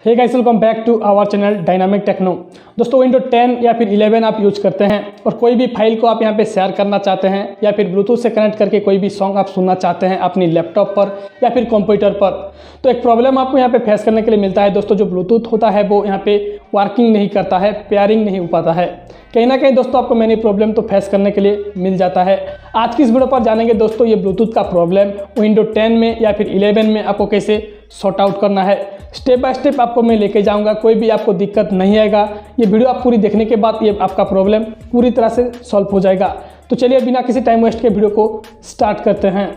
Hey guys, welcome back to our channel dynamic techno. दोस्तों, window 10 या फिर 11 आप यूज करते हैं और कोई भी फाइल को आप यहां पे शेयर करना चाहते हैं या फिर ब्लूटूथ से कनेक्ट करके कोई भी सॉन्ग आप सुनना चाहते हैं अपनी लैपटॉप पर या फिर कंप्यूटर पर, तो एक प्रॉब्लम आपको यहां पे फेस करने के लिए मिलता है। दोस्तों, जो ब्लूटूथ होता है वो यहाँ पे वर्किंग नहीं करता है, पेयरिंग नहीं हो पाता है। कहीं ना कहीं दोस्तों आपको मैंने प्रॉब्लम तो फेस करने के लिए मिल जाता है। आज की इस वीडियो पर जानेंगे दोस्तों ये ब्लूटूथ का प्रॉब्लम विंडो 10 में या फिर 11 में आपको कैसे सॉर्ट आउट करना है। स्टेप बाय स्टेप आपको मैं लेके जाऊंगा, कोई भी आपको दिक्कत नहीं आएगा। ये वीडियो आप पूरी देखने के बाद ये आपका प्रॉब्लम पूरी तरह से सॉल्व हो जाएगा। तो चलिए बिना किसी टाइम वेस्ट के वीडियो को स्टार्ट करते हैं।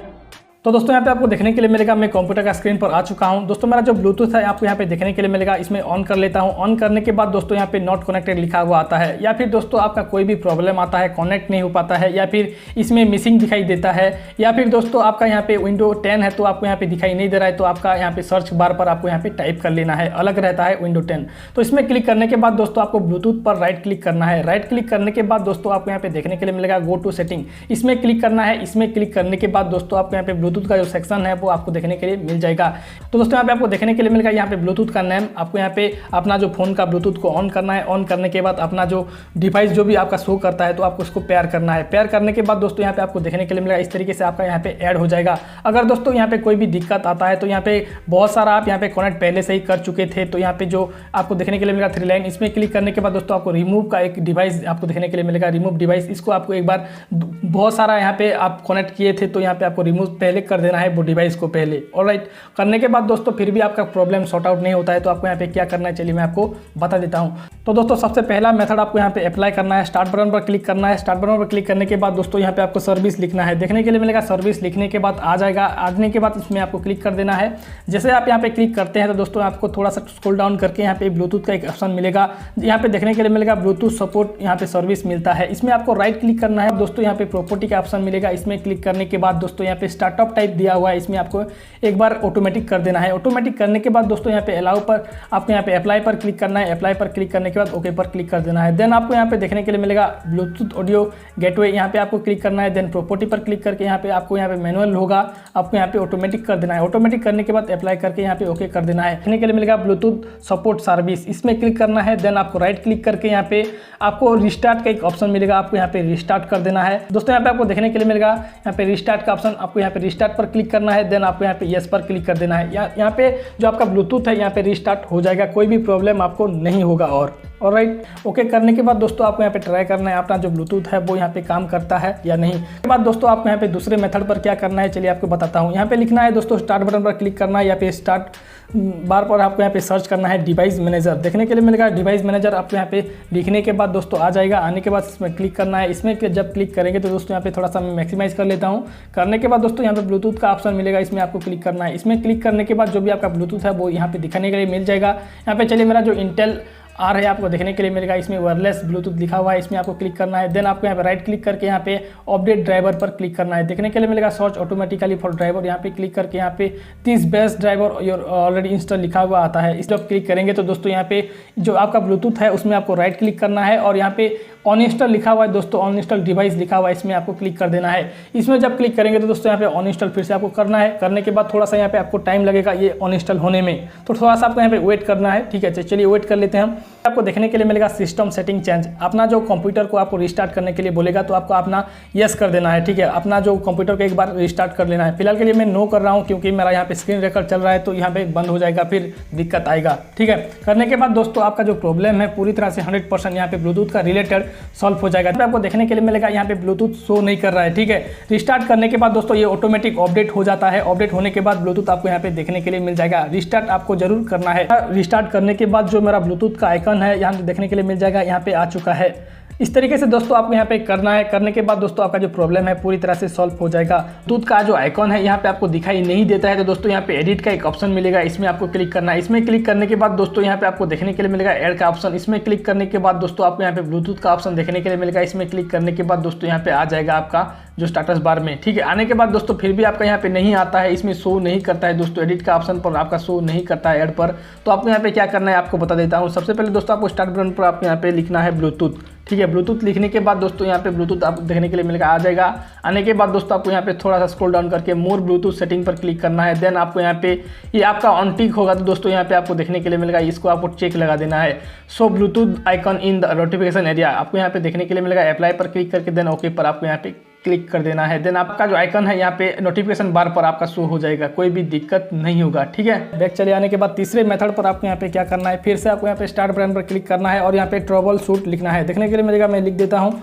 तो दोस्तों यहाँ पे आपको देखने के लिए मिलेगा, मैं कंप्यूटर का स्क्रीन पर आ चुका हूँ। दोस्तों मेरा जो ब्लूटूथ है आपको यहाँ पे देखने के लिए मिलेगा, इसमें ऑन कर लेता हूँ। ऑन करने के बाद दोस्तों यहाँ पे नॉट कनेक्टेड लिखा हुआ आता है, या फिर दोस्तों आपका कोई भी प्रॉब्लम आता है, कनेक्ट नहीं हो पाता है, या फिर इसमें मिसिंग दिखाई देता है, या फिर दोस्तों आपका यहाँ पे विंडो 10 है तो आपको यहाँ पे दिखाई नहीं दे रहा है, तो आपका यहाँ पे सर्च बार पर आपको यहाँ पे टाइप कर लेना है, अलग रहता है विंडो 10। तो इसमें क्लिक करने के बाद दोस्तों आपको ब्लूटूथ पर राइट क्लिक करना है। राइट क्लिक करने के बाद दोस्तों आपको यहाँ पे देखने के लिए मिलेगा गो टू सेटिंग, इसमें क्लिक करना है। इसमें क्लिक करने के बाद दोस्तों आपको यहाँ पे ब्लूटूथ का जो सेक्शन है वो आपको देखने के लिए मिल जाएगा। तो दोस्तों यहाँ पे आपको देखने के लिए मिलेगा यहाँ पे ब्लूटूथ का नेम, आपको यहाँ पे अपना जो फोन का ब्लूटूथ को ऑन करना है। ऑन करने के बाद अपना जो डिवाइस जो भी आपका शो करता है तो आपको उसको पेयर करना है। पेयर करने के बाद दोस्तों यहाँ पे आपको देखने के लिए मिलेगा इस तरीके से आपका यहाँ पे ऐड हो जाएगा। अगर दोस्तों यहाँ पे कोई भी दिक्कत आता है तो यहाँ पे बहुत सारा आप यहाँ पे कनेक्ट पहले से ही कर चुके थे, तो यहाँ पे जो आपको देखने के लिए मिलेगा 3 लाइन, इसमें क्लिक करने के बाद दोस्तों आपको रिमूव का एक डिवाइस आपको देखने के लिए मिलेगा, रिमूव डिवाइस। इसको आपको एक बार बहुत सारा यहाँ पे आप कनेक्ट किए थे तो यहाँ पे आपको रिमूव पहले कर देना है वो डिवाइस को पहले। ऑलराइट, करने के बाद दोस्तों फिर भी आपका प्रॉब्लम सॉर्ट आउट नहीं होता है तो आपको यहाँ पे क्या करना है चलिए मैं आपको बता देता हूँ। तो दोस्तों सबसे पहला मेथड आपको यहाँ पे अप्लाई करना है, स्टार्ट बटन पर क्लिक करना है। स्टार्ट बटन पर क्लिक करने के बाद दोस्तों यहाँ पे आपको सर्विस लिखना है, देखने के लिए मिलेगा। सर्विस लिखने के बाद आ जाएगा, आने के बाद इसमें आपको क्लिक कर देना है। जैसे आप यहाँ पे क्लिक करते हैं तो दोस्तों आपको थोड़ा सा स्क्रॉल डाउन करके यहाँ पे ब्लूटूथ का एक ऑप्शन मिलेगा, यहाँ पे देखने के लिए मिलेगा ब्लूटूथ सपोर्ट, यहाँ पे सर्विस मिलता है। इसमें आपको राइट क्लिक करना है दोस्तों, यहाँ पे प्रॉपर्टी का ऑप्शन मिलेगा। इसमें क्लिक करने के बाद दोस्तों यहाँ पे स्टार्टअप टाइप दिया हुआ है, इसमें आपको एक बार ऑटोमेटिक कर देना है। ऑटोमेटिक करने के बाद दोस्तों यहाँ पे अलाउ पर आपको यहाँ पे अप्लाई पर क्लिक करना है। अप्लाई पर क्लिक करने के बाद ओके पर क्लिक कर देना है। देन आपको यहाँ पे देखने के लिए मिलेगा ब्लूटूथ ऑडियो गेटवे, यहाँ पे आपको क्लिक करना है। देन प्रॉपर्टी पर क्लिक करके यहाँ पे आपको यहाँ पे मैनुअल होगा, आपको यहाँ पे ऑटोमेटिक कर देना है। ऑटोमेटिक करने के बाद अप्लाई करके यहाँ पे ओके कर देना है। देखने के लिए मिलेगा ब्लूटूथ सपोर्ट सर्विस, इसमें क्लिक करना है। देन आपको राइट क्लिक करके यहाँ पे आपको रिस्टार्ट का एक ऑप्शन मिलेगा, आपको यहाँ पे रिस्टार्ट कर देना है। दोस्तों यहाँ पे आपको देखने के लिए मिलेगा यहाँ पे रिस्टार्ट का ऑप्शन, आपको यहाँ पे रिस्टार्ट पर क्लिक करना है। देन आपको यहाँ पे यस पर क्लिक कर देना है। यहाँ पे जो आपका ब्लूटूथ है यहाँ पे रिस्टार्ट हो जाएगा, कोई भी प्रॉब्लम आपको नहीं होगा। और राइट, ओके करने के बाद दोस्तों आपको यहाँ पे ट्राई करना है अपना जो ब्लूटूथ है वो यहाँ पे काम करता है या नहीं। उसके बाद दोस्तों आपको यहाँ पे दूसरे मेथड पर क्या करना है चलिए आपको बताता हूँ। यहाँ पे लिखना है दोस्तों, स्टार्ट बटन पर क्लिक करना है, या फिर स्टार्ट बार पर आपको यहाँ पे सर्च करना है डिवाइस मैनेजर, देखने के लिए मिलेगा डिवाइस मैनेजर। आपको यहाँ पे लिखने के बाद दोस्तों आ जाएगा, आने के बाद इसमें क्लिक करना है। इसमें जब क्लिक करेंगे तो दोस्तों यहाँ पे थोड़ा सा मैं मैक्सिमाइज कर लेता हूँ। करने के बाद दोस्तों यहाँ पे ब्लूटूथ का ऑप्शन मिलेगा, इसमें आपको क्लिक करना है। इसमें क्लिक करने के बाद जो भी आपका ब्लूटूथ है वो यहाँ पे दिखाने के लिए मिल जाएगा। यहाँ पे चलिए मेरा जो इंटेल आर है आपको देखने के लिए मिलेगा, इसमें वायरलेस ब्लूटूथ लिखा हुआ है, इसमें आपको क्लिक करना है। देन आपको यहाँ पे राइट क्लिक करके यहाँ पे अपडेट ड्राइवर पर क्लिक करना है, देखने के लिए मिलेगा सर्च ऑटोमेटिकली फॉर ड्राइवर। यहाँ पे क्लिक करके यहाँ पे 30 best driver your already install लिखा हुआ आता है। इस जब क्लिक करेंगे तो दोस्तों यहाँ पे जो आपका ब्लूटूथ है उसमें आपको राइट क्लिक करना है और यहाँ पे अनइंस्टॉल लिखा हुआ है दोस्तों, अनइंस्टॉल डिवाइस लिखा हुआ है, इसमें आपको क्लिक कर देना है। इसमें जब क्लिक करेंगे तो दोस्तों यहाँ पे अनइंस्टॉल फिर से आपको करना है। करने के बाद थोड़ा सा यहाँ पे आपको टाइम लगेगा ये अनइंस्टॉल होने में, तो थोड़ा सा आपको यहाँ पे वेट करना है। ठीक है, चलिए वेट कर लेते हैं हम। आपको देखने के लिए मिलेगा सिस्टम सेटिंग चेंज, अपना जो कंप्यूटर को आपको रिस्टार्ट करने के लिए बोलेगा तो आपको अपना यस कर देना है। ठीक है, अपना जो कंप्यूटर को एक बार रिस्टार्ट कर लेना है। फिलहाल के लिए मैं नो कर रहा हूँ क्योंकि मेरा यहाँ पे स्क्रीन रिकॉर्ड चल रहा है तो यहाँ पे बंद हो जाएगा, फिर दिक्कत आएगा। ठीक है, करने के बाद दोस्तों आपका जो प्रॉब्लम है पूरी तरह से 100% यहाँ पे ब्लूटूथ का रिलेटेड सॉल्व हो जाएगा। आपको देखने के लिए मिलेगा यहाँ पे ब्लूटूथ शो नहीं कर रहा है। ठीक है, रिस्टार्ट करने के बाद दोस्तों ये ऑटोमेटिक अपडेट हो जाता है। अपडेट होने के बाद ब्लूटूथ आपको यहाँ पे देखने के लिए मिल जाएगा। रिस्टार्ट आपको जरूर करना है। रिस्टार्ट करने के बाद जो मेरा ब्लूटूथ का आइकन है यहाँ देखने के लिए मिल जाएगा, यहाँ पे आ चुका है। इस तरीके से दोस्तों आपको यहाँ पे करना है। करने के बाद दोस्तों आपका जो प्रॉब्लम है पूरी तरह से सॉल्व हो जाएगा। ब्लूटूथ का जो आइकॉन है यहाँ पे आपको दिखाई नहीं देता है तो दोस्तों यहाँ पे एडिट का एक ऑप्शन मिलेगा, इसमें आपको क्लिक करना है। इसमें क्लिक करने के बाद दोस्तों यहाँ पे आपको देखने के लिए मिलेगा ऐड का ऑप्शन, इसमें क्लिक करने के बाद दोस्तों आपको यहाँ पे ब्लूटूथ का ऑप्शन देखने के लिए मिलेगा। इसमें क्लिक करने के बाद दोस्तों यहाँ पे आ जाएगा आपका जो स्टेटस बार में। ठीक है, आने के बाद दोस्तों फिर भी आपका यहाँ पे नहीं आता है, इसमें शो नहीं करता है दोस्तों, एडिट का ऑप्शन पर आपका शो नहीं करता है ऐड पर। तो आपको यहाँ पे क्या करना है आपको बता देता हूँ। सबसे पहले दोस्तों आपको स्टार्ट बटन पर आपको यहाँ पे लिखना है ब्लूटूथ। ठीक है। ब्लूटूथ लिखने के बाद दोस्तों यहाँ पे ब्लूटूथ आप देखने के लिए मिलेगा, आ जाएगा। आने के बाद दोस्तों आपको यहाँ पे थोड़ा सा स्क्रॉल डाउन करके मोर ब्लूटूथ सेटिंग पर क्लिक करना है। देन आपको यहाँ पे ये आपका ऑन टिक होगा तो दोस्तों यहाँ पे आपको देखने के लिए मिलेगा, इसको आपको चेक लगा देना है। So Bluetooth icon in the notification area आपको यहाँ पे देखने के लिए मिलेगा। अप्लाई पर क्लिक करके देन ओके पर आपको यहाँ पे क्लिक कर देना है। देन आपका जो आइकन है यहाँ पे नोटिफिकेशन बार पर आपका शो हो जाएगा, कोई भी दिक्कत नहीं होगा, ठीक है। बैक चले आने के बाद तीसरे मेथड पर आपको यहाँ पे क्या करना है, फिर से आपको यहाँ पे स्टार्ट बटन पर क्लिक करना है और यहाँ पे ट्रबल शूट लिखना है। देखने के लिए मिलेगा, मैं लिख देता हूँ।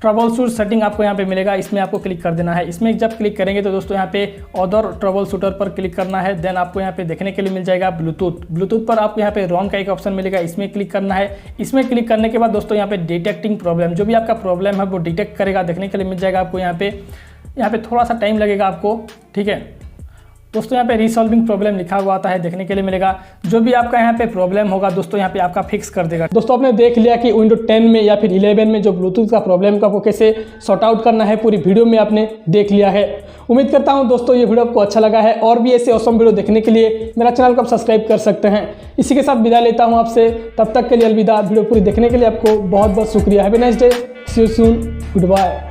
ट्रबल शूट सेटिंग आपको यहाँ पे मिलेगा, इसमें आपको क्लिक कर देना है। इसमें जब क्लिक करेंगे तो दोस्तों यहाँ पे अदर ट्रबल शूटर पर क्लिक करना है। देन आपको यहाँ पे देखने के लिए मिल जाएगा ब्लूटूथ पर आपको यहाँ पे रॉन का एक ऑप्शन मिलेगा, इसमें क्लिक करना है। इसमें क्लिक करने के बाद दोस्तों यहाँ पे डिटेक्टिंग प्रॉब्लम, जो भी आपका प्रॉब्लम है वो डिटेक्ट करेगा, देखने के लिए मिल जाएगा आपको। यहाँ पे थोड़ा सा टाइम लगेगा आपको, ठीक है दोस्तों। यहाँ पे रिसॉल्विंग प्रॉब्लम लिखा हुआ आता है, देखने के लिए मिलेगा। जो भी आपका यहाँ पे प्रॉब्लम होगा दोस्तों यहाँ पे आपका फिक्स कर देगा। दोस्तों आपने देख लिया कि विंडो 10 में या फिर 11 में जो ब्लूटूथ का प्रॉब्लम को आपको कैसे सॉर्ट आउट करना है, पूरी वीडियो में आपने देख लिया है। उम्मीद करता हूँ दोस्तों ये वीडियो आपको अच्छा लगा है, और भी ऐसे ऑसम वीडियो देखने के लिए मेरा चैनल को आप सब्सक्राइब कर सकते हैं। इसी के साथ विदा लेता हूँ आपसे, तब तक के लिए अलविदा। वीडियो पूरी देखने के लिए आपको बहुत बहुत शुक्रिया। Have a nice day, see you soon, good bye.